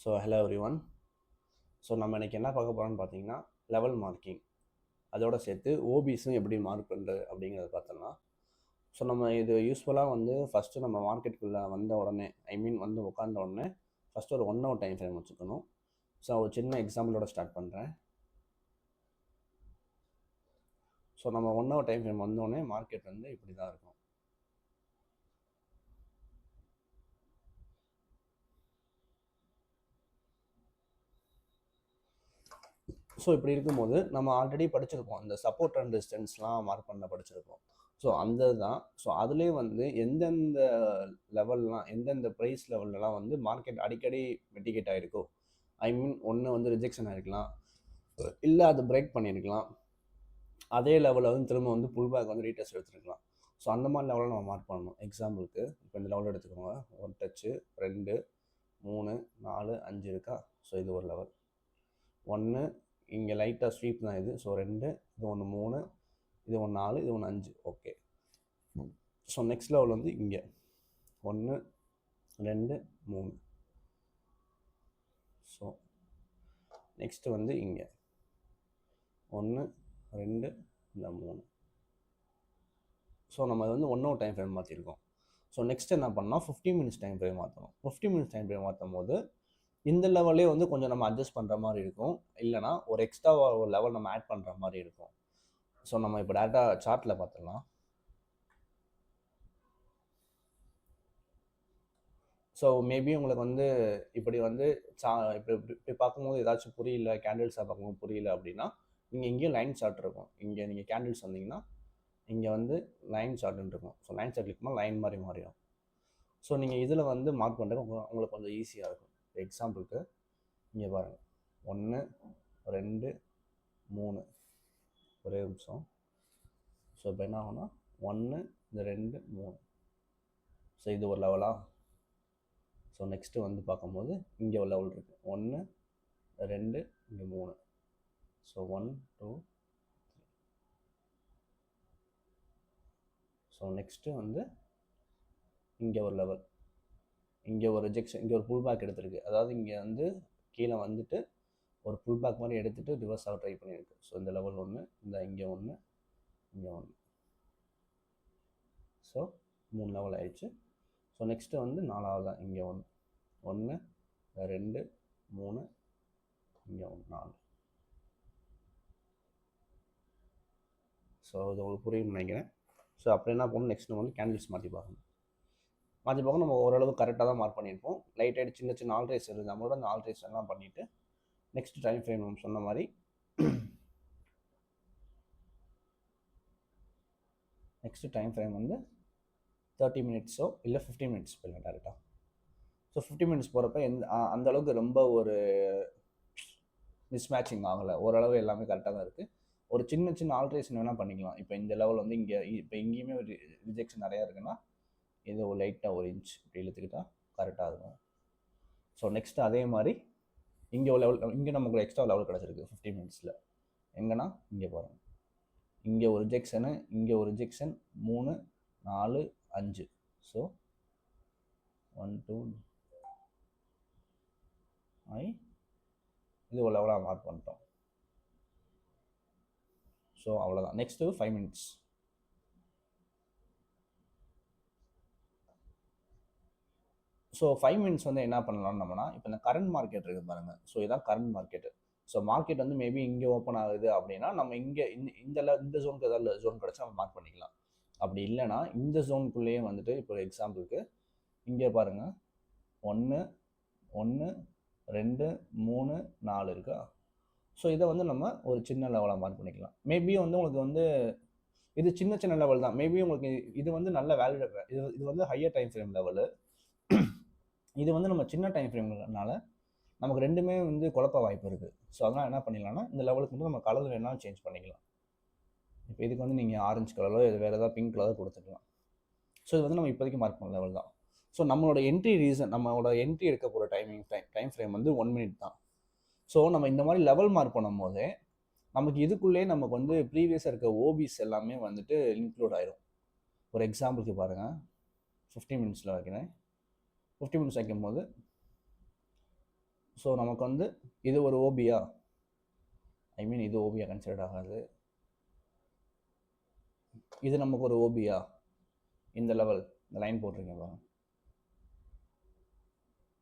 Hello every one. நம்ம இன்றைக்கி என்ன பார்க்க போகிறோம்னு பார்த்தீங்கன்னா லெவல் மார்க்கிங், அதோட சேர்த்து ஓபிஸும் எப்படி மார்க் பண்ணுறது அப்படிங்கிறத பார்த்தோம்னா, நம்ம இது யூஸ்ஃபுல்லாக ஃபஸ்ட்டு நம்ம மார்க்கெட்டுக்குள்ளே வந்த உடனே வந்து உட்காந்த உடனே ஃபஸ்ட்டு ஒரு 1 hour டைம் ஃப்ரேம் வச்சுக்கணும். ஒரு சின்ன எக்ஸாம்பிளோட ஸ்டார்ட் பண்ணுறேன். நம்ம 1 hour டைம் ஃப்ரேம் வந்தோடனே மார்க்கெட் இப்படி தான் இருக்கும். இப்படி இருக்கும்போது நம்ம ஆல்ரெடி படிச்சிருப்போம், இந்த சப்போர்ட் அண்ட் ரெசிஸ்டன்ஸ்லாம் மார்க் பண்ண படிச்சிருப்போம். அந்த தான் அதுலேயே எந்தெந்த லெவல்லாம் எந்தெந்த ப்ரைஸ் லெவல்லலாம் மார்க்கெட் அடிக்கடி மெட்டிகேட் ஆகிருக்கோ, ஒன்று ரிஜெக்ஷன் ஆகிருக்கலாம், இல்லை அது பிரேக் பண்ணியிருக்கலாம், அதே லெவலில் திரும்ப புல் பேக் ரீடெஸ்ட் எடுத்துருக்கலாம். அந்த மாதிரி லெவலில் நம்ம மார்க் பண்ணணும். எக்ஸாம்பிளுக்கு இப்போ இந்த லெவலில் எடுத்துக்கோங்க, 1 டச்சு 2 3 4 5 இருக்கா. இது ஒரு லெவல் 1, இங்கே லைட்டாக ஸ்வீப் தான் இது. 2, இது 1 3, இது 1 4, இது 1 5. ஓகே. நெக்ஸ்ட் லெவல் இங்கே 1 2 3. நெக்ஸ்ட் இங்கே 1 2 இந்த 3. நம்ம 1 hour டைம் ஃப்ரேம் மாற்றிருக்கோம். நெக்ஸ்ட் என்ன பண்ணால் 15 minutes டைம் ஃப்ரேம் மாற்றணும். 15 minutes டைம் ஃப்ரேம் மாற்றும் போது இந்த லெவலே கொஞ்சம் நம்ம அட்ஜஸ்ட் பண்ணுற மாதிரி இருக்கும், இல்லைனா ஒரு எக்ஸ்ட்ரா ஒரு லெவல் நம்ம ஆட் பண்ணுற மாதிரி இருக்கும். நம்ம இப்போ டேரெக்டாக சார்ட்டில் பார்த்துடலாம். மேபி உங்களுக்கு இப்படி இப்படி பார்க்கும்போது ஏதாச்சும் புரியல, கேண்டில்ஸாக பார்க்கும்போது புரியல அப்படின்னா, நீங்கள் இங்கேயும் லைன் சார்ட் இருக்கும். இங்கே நீங்கள் கேண்டில்ஸ் வந்தீங்கன்னா இங்கே லைன் சார்ட்னு இருக்கும். லைன் சார்ட் கிளிக் பண்ணால் லைன் மாதிரி மாறிடும். நீங்கள் இதில் மார்க் பண்ணுறது உங்களுக்கு கொஞ்சம் ஈஸியாக இருக்கும். எக்ஸாம்பிளுக்கு இங்கே பாருங்கள், 1 2 3. ஒரே நிமிஷம். இப்போ என்ன ஆகும்னா 1 2 3. இது ஒரு லெவலா. நெக்ஸ்ட்டு பார்க்கும்போது இங்கே ஒரு லெவல் இருக்குது, 1 2 இங்கே 3. 1 2 3. நெக்ஸ்ட்டு இங்கே ஒரு லெவல், இங்கே ஒரு ரிஜெக்ஷன், இங்கே ஒரு புல் பேக் எடுத்திருக்கு. அதாவது இங்கே கீழே ஒரு புல் பேக் மாதிரி எடுத்துகிட்டு ரிவர்ஸ் ஆக ட்ரை பண்ணியிருக்கு. இந்த லெவல் 1, இந்த இங்கே 1 இங்கே 1. 3 லெவல் ஆயிடுச்சு. நெக்ஸ்ட்டு 4வது தான், இங்கே 1 1 2 3 இங்கே 1 4. இது உங்களுக்கு புரியும் நினைக்கிறேன். அப்புறம் என்ன பண்ணணும், நெக்ஸ்ட் கேண்டில்ஸ் மாற்றி பார்க்கணும். மாற்றி பார்க்க நம்ம ஓரளவு கரெக்டாக தான் மார்க் பண்ணியிருப்போம். லைட்டாக சின்ன சின்ன ஆல்ட்ரேஷன் இருந்தால் கூட அந்த ஆல்ட்ரேஷன்லாம் பண்ணிவிட்டு நெக்ஸ்ட் டைம் ஃப்ரேம் நம்ம சொன்ன மாதிரி நெக்ஸ்ட் டைம் ஃப்ரேம் 30 minutes இல்லை 15 minutes போயிடலாம் டேரெக்டாக. 15 minutes போகிறப்ப அந்த அளவுக்கு ரொம்ப ஒரு மிஸ்மேட்சிங் ஆகலை, ஓரளவு எல்லாமே கரெக்டாக தான் இருக்குது. ஒரு சின்ன சின்ன ஆல்ட்ரேஷன் வேணால் பண்ணிக்கலாம். இப்போ இந்த லெவல் இங்கே இப்போ இங்கேயுமே ஒரு ரிஜெக்ஷன் நிறையா இருக்குன்னா இது ஒரு லைட்டாக 1 inch இப்படி இழுத்துக்கிட்டால் கரெக்டாக இருக்கும். நெக்ஸ்ட் அதே மாதிரி இங்கே ஒரு லெவல், இங்கே நமக்கு எக்ஸ்ட்ரா லெவல் கிடச்சிருக்கு 15 minutesல. எங்கன்னா இங்கே பாருங்கள், இங்கே ஒரு ரிஜெக்ஷனு, இங்கே ஒரு ரிஜெக்ஷன், 3 4 5. 1 2 இது ஒரு லெவலாக மார்க் பண்ணிட்டோம். அவ்வளோதான். Next 5 minutes. ஸோ 5 minutes என்ன பண்ணலாம்னு நம்மனா, இப்போ இந்த கரண்ட் மார்க்கெட் இருக்குது பாருங்கள். இதான் கரண்ட் மார்க்கெட்டு. மார்க்கெட் மேபி இங்கே ஓப்பன் ஆகுது அப்படின்னா நம்ம இங்கே இந்த ஜோனுக்கு ஏதாவது ஜோன் கிடச்சா நம்ம மார்க் பண்ணிக்கலாம். அப்படி இல்லைனா இந்த ஜோனுக்குள்ளேயே இப்போ எக்ஸாம்பிளுக்கு இங்கே பாருங்கள், 1 1 2 3 4 இருக்கா. இதை நம்ம ஒரு சின்ன லெவலாக மார்க் பண்ணிக்கலாம். மேபி உங்களுக்கு இது சின்ன சின்ன லெவல் தான். மேபி உங்களுக்கு இது நல்ல வேல்யூ, இது ஹையர் டைம் ஃப்ரேம் லெவலு. இது நம்ம சின்ன டைம் ஃப்ரேம்னால நமக்கு ரெண்டுமே குழப்ப வாய்ப்பு இருக்குது. அதனால் என்ன பண்ணிடலாம்னா, இந்த லெவலுக்கு நம்ம கலர் வேணாலும் சேஞ்ச் பண்ணிக்கலாம். இப்போ இதுக்கு நீங்கள் ஆரஞ்சு கலரோ இது வேறு ஏதாவது பிங்க் கலரோ கொடுத்துக்கலாம். இது நம்ம இப்போதைக்கு மார்க் பண்ண லெவல் தான். நம்மளோட நம்மளோட என்ட்ரி எடுக்க போகிற டைம் ஃப்ரேம் 1 minute தான். நம்ம இந்த மாதிரி லெவல் மார்க் பண்ணும் போதே நமக்கு இதுக்குள்ளேயே நமக்கு ப்ரீவியஸாக இருக்க ஓபிஸ் எல்லாமே இன்க்ளூட் ஆயிரும். ஒரு எக்ஸாம்பிளுக்கு பாருங்கள், 15 minutesல வைக்கிறேன். 15 minutes வைக்கும் போது ஸோ நமக்கு வந்து இது ஒரு ஓபியா, ஐ மீன் இது ஓபியா கன்சிடர் ஆகாது. இது நமக்கு ஒரு ஓபியா, இந்த லெவல் இந்த லைன் போட்டிருக்கேன் பாருங்க.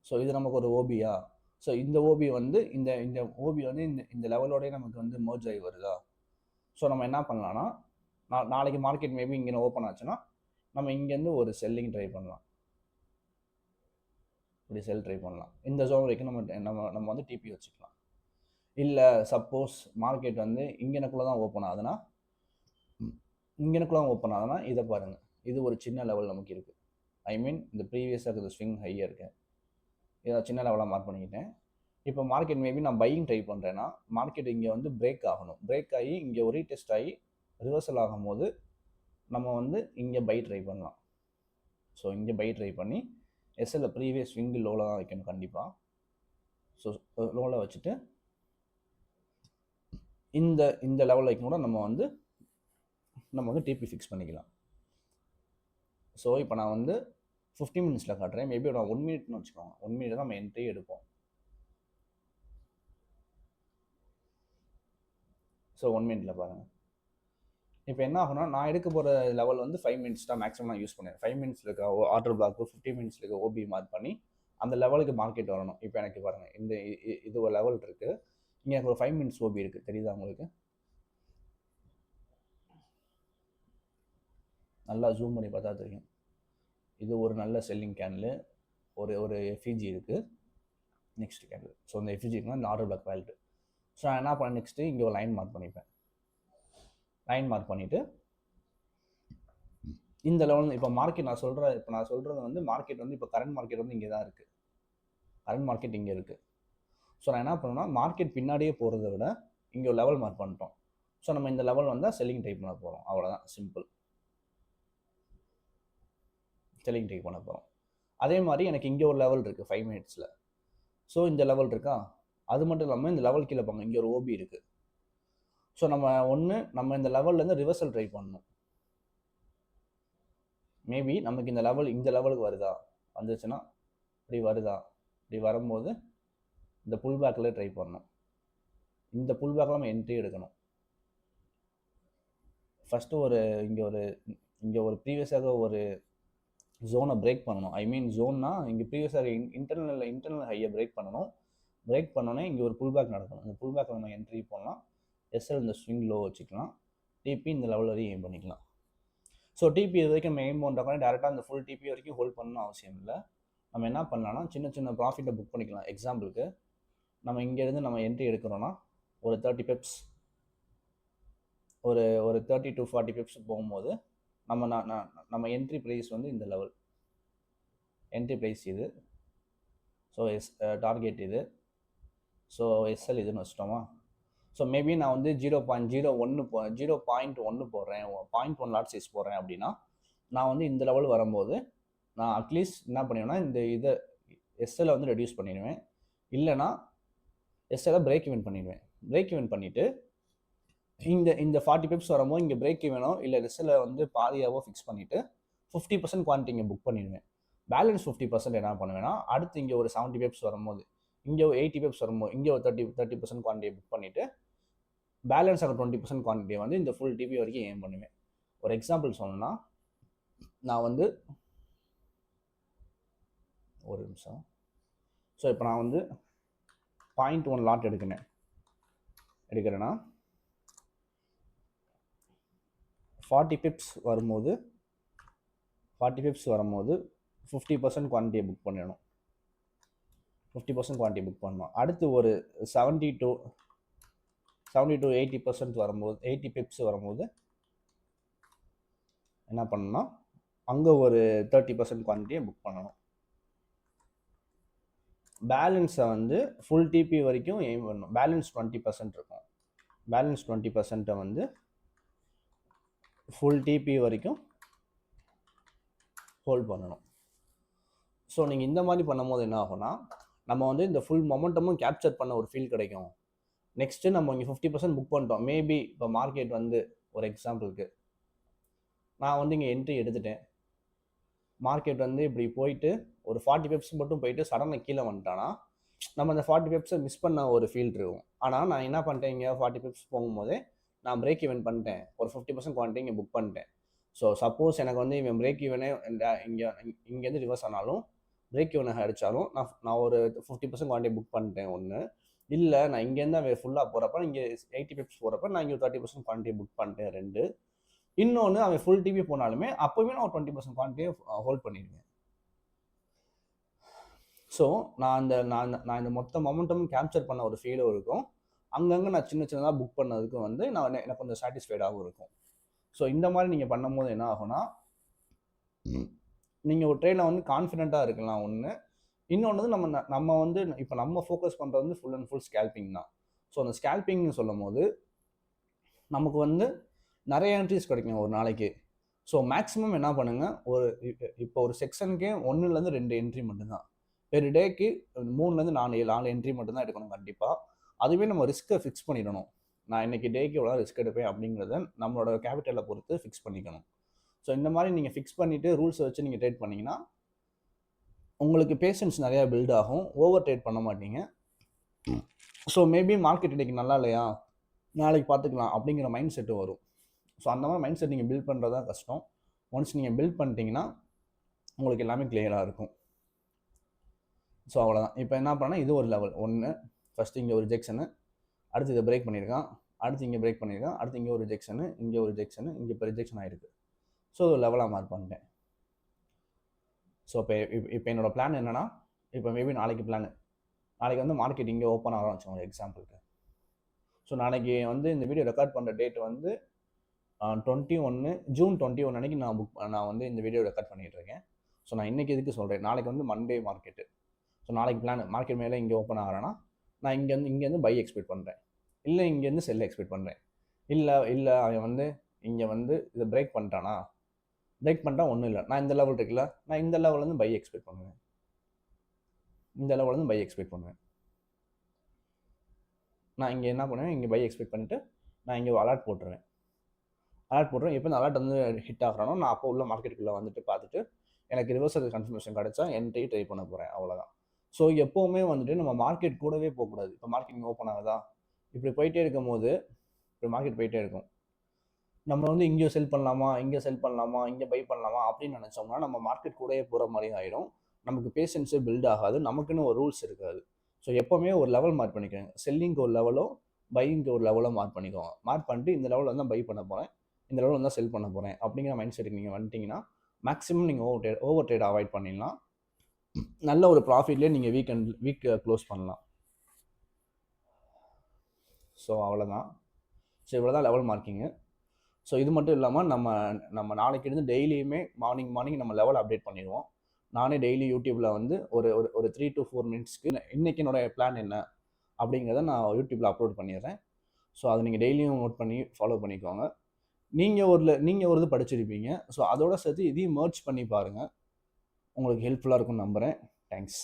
ஸோ இது நமக்கு ஒரு ஓபியா. ஸோ இந்த ஓபி வந்து இந்த இந்த ஓபி வந்து இந்த லெவலோடய நமக்கு வந்து மர்ஜ் ஆகி வருதா. ஸோ நம்ம என்ன பண்ணலாம்னா, நாளைக்கு மார்க்கெட் மேபி இங்கே ஓப்பன் ஆச்சுன்னா நம்ம இங்கேருந்து ஒரு செல்லிங் ட்ரை பண்ணலாம், இப்படி செல் ட்ரை பண்ணலாம். இந்த ஜோன் வரைக்கும் நம்ம வந்து டிபி வச்சுக்கலாம். இல்லை சப்போஸ் மார்க்கெட் வந்து இங்கனக்குள்ளே தான் ஓப்பன் ஆகுதுன்னா, இதை பாருங்கள், இது ஒரு சின்ன லெவல் நமக்கு இருக்குது. ஐ மீன் இந்த ப்ரீவியஸாக இருக்குது ஸ்விங் ஹையாக இருக்கு, இதை சின்ன லெவலாக மார்க் பண்ணிக்கிட்டேன். இப்போ மார்க்கெட் மேபி நான் பையிங் ட்ரை பண்ணுறேன்னா, மார்க்கெட் இங்கே வந்து பிரேக் ஆகணும், பிரேக் ஆகி இங்கே ஒரு ரீடெஸ்ட் ஆகி ரிவர்சல் ஆகும்போது நம்ம வந்து இங்கே பை ட்ரை பண்ணலாம். ஸோ இங்கே பை ட்ரை பண்ணி எஸ்எல்ல ப்ரீவியஸ் ஸ்விங்கு லோவில் தான் வைக்கணும் கண்டிப்பாக. ஸோ லோவில் வச்சுட்டு இந்த லெவல் வைக்கும் கூட நம்ம வந்து டிபி ஃபிக்ஸ் பண்ணிக்கலாம். ஸோ இப்போ நான் வந்து 50 மினிட்ஸில் காட்டுறேன், மேபி நான் 1 மினிட்னு வச்சுக்கோங்க. 1 மினிட் தான் நம்ம என்ட்ரி எடுப்போம். ஸோ 1 மினிட்ல பாருங்கள். இப்போ என்ன ஆகும்னா, நான் எடுக்க போகிற லெவல் வந்து 5 மினிட்ஸ் தான் மேக்ஸிமம் நான் யூஸ் பண்ணேன். 5 மினிட்ஸில் இருக்க ஆர்டர் பிளாக்கு 50 மினிட்ஸில் இருக்க ஓபி மார்க் பண்ணி அந்த லெவலுக்கு மார்க்கெட் வரணும். இப்போ எனக்கு பாருங்கள், இது ஒரு லெவல் இருக்குது, இங்கே எனக்கு ஒரு 5 மினிட்ஸ் ஓபி இருக்குது, தெரியுதா உங்களுக்கு? நல்லா ஜூம் பண்ணி பார்த்தா தெரியும். இது ஒரு நல்ல செல்லிங் கேண்டில், ஒரு எஃப்இஜி இருக்குது, நெக்ஸ்ட் கேண்டில். ஸோ இந்த எஃப்இஜிக்குனா இந்த ஆர்டர் பிளாக் வேல்டு. ஸோ நான் என்ன பண்ணேன், நெக்ஸ்ட்டு இங்கே ஒரு லைன் மார்க் பண்ணிப்பேன். லைன் மார்க் பண்ணிவிட்டு இந்த லெவல் இப்போ மார்க்கெட் நான் சொல்கிறது வந்து மார்க்கெட் வந்து இப்போ கரண்ட் மார்க்கெட் வந்து இங்கே தான் இருக்குது, கரண்ட் மார்க்கெட் இங்கே இருக்குது. ஸோ நான் என்ன பண்ணேன்னா, மார்க்கெட் பின்னாடியே போகிறத விட இங்கே ஒரு லெவல் மார்க் பண்ணிட்டோம். ஸோ நம்ம இந்த லெவல் வந்தால் செல்லிங் டைப் பண்ண போகிறோம், அவ்வளோதான், சிம்பிள். செல்லிங் டைப் பண்ண போகிறோம். அதே மாதிரி எனக்கு இங்கே ஒரு லெவல் இருக்குது 5 மினிட்ஸில். ஸோ இந்த லெவல் இருக்கா, அது மட்டும் இல்லாமல் இந்த லெவல் கீழே போங்க, இங்கே ஒரு ஓபி இருக்குது. ஸோ நம்ம இந்த லெவல்லேருந்து ரிவர்சல் ட்ரை பண்ணணும். மேபி நமக்கு இந்த லெவலுக்கு வருதா, வந்துச்சுன்னா இப்படி வருதா, இப்படி வரும்போது இந்த புல் பேக்கில் ட்ரை பண்ணணும். இந்த புல் பேக்கில் நம்ம என்ட்ரி எடுக்கணும். ஃபஸ்ட்டு இங்கே ஒரு ப்ரீவியஸாக ஒரு ஜோனை பிரேக் பண்ணணும். ஐ மீன் ஜோன்னா இங்கே ப்ரீவியஸாக இன்டர்னல் ஹையை பிரேக் பண்ணணும். பிரேக் பண்ணோன்னே இங்கே ஒரு புல் பேக் நடக்கணும். இந்த புல் பேக்கில் நம்ம என்ட்ரி பண்ணலாம். எஸ்எல் இந்த ஸ்விங் லோ வச்சுக்கலாம், டிபி இந்த லெவல் வரையும் எய்ம் பண்ணிக்கலாம். ஸோ டிபி இது வரைக்கும் நம்ம எய்ம் பண்ணுறோம்னா டேரெக்டாக அந்த ஃபுல் டிபி வரைக்கும் ஹோல்ட் பண்ணணும் அவசியம் இல்லை. நம்ம என்ன பண்ணலாம்னா, சின்ன சின்ன ப்ராஃபிட்டை புக் பண்ணிக்கலாம். எக்ஸாம்பிளுக்கு நம்ம இங்கேருந்து நம்ம என்ட்ரி எடுக்கிறோன்னா ஒரு 30 பிப்ஸ், ஒரு 30 to 40 பிப்ஸ் போகும்போது நம்ம என்ட்ரி ப்ரைஸ் வந்து இந்த லெவல் என்ட்ரி ப்ரைஸ் இது. ஸோ டார்கெட் இது. ஸோ எஸ்எல் இதுன்னு வச்சிட்டோமா. ஸோ மேபி நான் வந்து 0.01 போடுறேன், 0.1 லாட் சைஸ் போடுறேன் அப்படின்னா, நான் வந்து இந்த லெவல் வரும்போது நான் அட்லீஸ்ட் என்ன பண்ணுவேன்னா, இதை எஸ்எல்லை வந்து ரெடியூஸ் பண்ணிடுவேன். இல்லைனா எஸ்எல்லை பிரேக் ஈவன் பண்ணிடுவேன். பிரேக் ஈவன் பண்ணிவிட்டு இந்த 40 பிப்ஸ் வரும்போது இங்கே பிரேக் ஈவனோ இல்லை எஸ்எல்லை வந்து பாதியாவோ ஃபிக்ஸ் பண்ணிவிட்டு 50% குவான்டிட்டி இங்கே புக் பண்ணிடுவேன். பேலன்ஸ் 50% என்ன பண்ணுவேன்னா, அடுத்து இங்கே ஒரு 70 பிப்ஸ் வரும்போது, இங்கே ஒரு 80 பிப்ஸ் வரும்போது இங்கே ஒரு 30% குவான்டிட்டியை புக் பண்ணிவிட்டு பேலன்ஸ் ஆக 20% குவான்டிட்டியை வந்து இந்த ஃபுல் டிபி வரைக்கும் ஏம் பண்ணுவேன். ஒரு எக்ஸாம்பிள் சொல்லணும்னா, நான் வந்து ஒரு நிமிஷம். ஸோ இப்போ நான் வந்து 0.1 லாட் எடுக்கிறேன்னா 40 பிப்ஸ் வரும்போது 50% குவான்டிட்டியை புக் பண்ணணும். 50% குவான்டிட்டி புக் பண்ணணும். அடுத்து ஒரு 70 to 80% வரும்போது 80 பிப்ஸ் வரும்போது என்ன பண்ணணும்னா, அங்கே ஒரு 30% குவான்டிட்டியை புக் பண்ணணும். பேலன்ஸை வந்து ஃபுல் டிபி வரைக்கும் எய்ம் பண்ணணும். பேலன்ஸ் 20% இருக்கும். பேலன்ஸ் 20%-ஐ வந்து ஃபுல் டிபி வரைக்கும் ஹோல்ட் பண்ணணும். ஸோ நீங்கள் இந்த மாதிரி பண்ணும்போது என்ன ஆகும்னா, நம்ம வந்து இந்த ஃபுல் மொமெண்டமும் கேப்சர் பண்ண ஒரு ஃபீல் கிடைக்கும். நெக்ஸ்ட்டு நம்ம இங்கே 50% புக் பண்ணிட்டோம். மேபி இப்போ மார்க்கெட் வந்து ஒரு எக்ஸாம்பிளுக்கு நான் வந்து இங்கே என்ட்ரி எடுத்துட்டேன். மார்க்கெட் வந்து இப்படி போயிட்டு ஒரு 40 பிப்ஸ் மட்டும் போயிட்டு சடனாக கீழே வந்துட்டானா, நம்ம அந்த 40 பிப்ஸை மிஸ் பண்ண ஒரு ஃபீல் இருக்கும். ஆனால் நான் என்ன பண்ணிட்டேன், இங்கே 40 பிப்ஸ் போகும்போதே நான் பிரேக் ஈவன் பண்ணிட்டேன். ஒரு 50% குவான்டிட்டி இங்கே புக் பண்ணிட்டேன். ஸோ சப்போஸ் எனக்கு வந்து இவன் பிரேக் ஈவனே இங்கேருந்து ரிவர்ஸ் ஆனாலும் பிரேக் ஈவனை அடித்தாலும் நான் ஒரு 50% குவான்டிட்டி புக் பண்ணிட்டேன் ஒன்று. இல்லை நான் இங்கேருந்து அவன் ஃபுல்லாக போகிறப்ப இங்கே 80 பிப்ஸ் போகிறப்ப நான் இங்கே 30% குவான்டிட்டி புக் பண்ணிட்டேன் 2. இன்னொன்று அவன் ஃபுல் டிவி போனாலுமே அப்போவே நான் ஒரு 20% குவான்டிட்டியை ஹோல்ட் பண்ணிடுவேன். ஸோ நான் இந்த மொத்த மொமெண்டம் கேப்சர் பண்ண ஒரு ஃபீலும் இருக்கும். அங்கங்கே நான் சின்ன சின்னதாக புக் பண்ணதுக்கும் வந்து எனக்கு கொஞ்சம் சாட்டிஸ்ஃபைடாகவும் இருக்கும். ஸோ இந்த மாதிரி நீங்கள் பண்ணும்போது என்ன ஆகும்னா, நீங்கள் ஒரு ட்ரேடில் வந்து கான்ஃபிடென்ட்டாக இருக்கலாம் ஒன்று. இன்னொன்று நம்ம வந்து இப்போ நம்ம ஃபோக்கஸ் பண்ணுறது வந்து ஃபுல் அண்ட் ஃபுல் ஸ்கேல்பிங் தான். ஸோ அந்த ஸ்கேல்பிங்னு சொல்லும் போது நமக்கு வந்து நிறைய என்ட்ரிஸ் கிடைக்கும் ஒரு நாளைக்கு. ஸோ மேக்ஸிமம் என்ன பண்ணுங்கள், இப்போ ஒரு செக்ஷனுக்கே 1லேருந்து 2 என்ட்ரி மட்டும்தான். பெர் டேக்கு 3லேருந்து 4 என்ட்ரி மட்டும்தான் எடுக்கணும் கண்டிப்பாக. அதுவே நம்ம ரிஸ்க்கை ஃபிக்ஸ் பண்ணிடணும். நான் இன்னைக்கு டேக்கு எவ்வளோ ரிஸ்க் எடுப்பேன் அப்படிங்கிறத நம்மளோட கேபிட்டலை பொறுத்து ஃபிக்ஸ் பண்ணிக்கணும். ஸோ இந்த மாதிரி நீங்கள் ஃபிக்ஸ் பண்ணிவிட்டு ரூல்ஸை வச்சு நீங்கள் ட்ரேட் பண்ணிங்கன்னா உங்களுக்கு பேஷன்ஸ் நிறையா பில்ட் ஆகும். ஓவர் ட்ரேட் பண்ண மாட்டீங்க. ஸோ மேபி மார்க்கெட் இன்னைக்கு நல்லா இல்லையா, நாளைக்கு பார்த்துக்கலாம் அப்படிங்கிற மைண்ட் செட்டு வரும். ஸோ அந்த மாதிரி மைண்ட் செட் நீங்கள் பில்ட் பண்ணுறது தான் கஷ்டம். ஒன்ஸ் நீங்கள் பில்ட் பண்ணிட்டீங்கன்னா உங்களுக்கு எல்லாமே கிளியராக இருக்கும். ஸோ அவ்வளோதான். இப்போ என்ன பண்ணால் இது ஒரு லெவல் ஒன்று. ஃபஸ்ட்டு இங்கே ஒரு ரிஜெக்ஷனு, அடுத்து இதை பிரேக் பண்ணியிருக்கான், அடுத்து இங்கே பிரேக் பண்ணியிருக்கான், அடுத்து இங்கே ஒரு ரிஜெக்ஷனு, இங்கே ஒரு ரிஜெக்ஷனு, இங்கே இப்போ ரிஜெக்ஷன் ஆகிருக்கு. ஸோ லெவலாக மார்க் பண்ணிட்டேன். ஸோ இப்போ என்னோட பிளான் என்னென்னா, இப்போ மேபி நாளைக்கு வந்து மார்க்கெட் இங்கே ஓப்பன் ஆகலாம் வச்சுக்கோங்க எக்ஸாம்பிளுக்கு. ஸோ நாளைக்கு வந்து இந்த வீடியோ ரெக்கார்ட் பண்ணுற டேட் வந்து 21 ஜூன் 21 அன்றைக்கி நான் வந்து இந்த வீடியோ ரெக்கார்ட் பண்ணிகிட்டு இருக்கேன். ஸோ நான் இன்றைக்கி எதுக்கு சொல்கிறேன், நாளைக்கு வந்து மண்டே மார்க்கெட்டு. ஸோ நாளைக்கு பிளான் மார்க்கெட் மேலே இங்கே ஓப்பன் ஆகிறேன்னா நான் இங்கேருந்து பை எக்ஸ்பெக்ட் பண்ணுறேன், இல்லை இங்கேருந்து செல் எக்ஸ்பெக்ட் பண்ணுறேன். இல்லை அவன் வந்து இங்கே வந்து இதை பிரேக் பண்ணிட்டானா, பிரேக் பண்ணிட்டா ஒன்றும் இல்லை, நான் இந்த லெவல் இருக்குல்ல, நான் இந்த லெவலேருந்து பை எக்ஸ்பெக்ட் பண்ணுவேன், இந்த லெவலேருந்து பை எக்ஸ்பெக்ட் பண்ணுவேன். நான் இங்கே என்ன பண்ணுவேன், இங்கே பை எக்ஸ்பெக்ட் பண்ணிவிட்டு நான் இங்கே அலர்ட் போட்டுருவேன். எப்போ இந்த அலர்ட் வந்து ஹிட் ஆகிறானோ நான் அப்போ உள்ள மார்க்கெட்டுக்குள்ளே வந்துட்டு பார்த்துட்டு எனக்கு ரிவர்சல் கன்ஃபர்மேஷன் கிடைச்சா என்ட்ரி ட்ரை பண்ண போகிறேன், அவ்வளோதான். ஸோ எப்போவுமே வந்துட்டு நம்ம மார்க்கெட் கூடவே போகக்கூடாது. இப்போ மார்க்கெட் ஓப்பன் ஆகுதா, இப்படி போயிட்டே இருக்கும் போது இப்போ மார்க்கெட் போயிட்டே இருக்கும், நம்ம வந்து இங்கே செல் பண்ணலாமா, இங்கே பை பண்ணலாமா அப்படின்னு நினச்சோம்னா நம்ம மார்க்கெட் கூடவே போகிற மாதிரி ஆகிடும். நமக்கு பேஷன்ஸே பில்ட் ஆகாது, நமக்குன்னு ஒரு ரூல்ஸ் இருக்காது. ஸோ எப்போவுமே ஒரு லெவல் மார்க் பண்ணிக்கோங்க. செல்லிங்க்கு ஒரு லெவலோ பையிங்க்கு ஒரு லெவலோ மார்க் பண்ணிக்கோங்க. மார்க் பண்ணிட்டு இந்த லெவலில் வந்து பை பண்ண போகிறேன், இந்த லெவலில் வந்து செல் பண்ண போகிறேன் அப்படிங்கிற மைண்ட் செட்டுக்கு நீங்கள் வந்துட்டிங்கன்னா மேக்ஸிமம் நீங்கள் ஓவர் ட்ரேட் அவாய்ட் பண்ணிடலாம். நல்ல ஒரு ப்ராஃபிட்லேயே நீங்கள் வீக் க்ளோஸ் பண்ணலாம். ஸோ அவ்வளோதான். ஸோ இவ்வளோ தான் லெவல் மார்க்கிங்கு. ஸோ இது மட்டும் இல்லாமல் நம்ம நாளைக்கு இருந்து டெய்லியுமே மார்னிங் நம்ம லெவல் அப்டேட் பண்ணிடுவோம். நானே டெய்லி யூடியூப்பில் வந்து ஒரு 3 to 4 மினிட்ஸ்க்கு இன்றைக்கி என்னோடய பிளான் என்ன அப்படிங்கிறத நான் யூடியூப்பில் அப்லோட் பண்ணிடுறேன். ஸோ அதை நீங்கள் டெய்லியும் நோட் பண்ணி ஃபாலோ பண்ணிக்கோங்க. நீங்கள் ஒரு இது படிச்சிருப்பீங்க. ஸோ அதோட சேர்த்து இதையும் மர்ஜ் பண்ணி பாருங்கள், உங்களுக்கு ஹெல்ப்ஃபுல்லாக இருக்கும்னு நம்புகிறேன். தேங்க்ஸ்.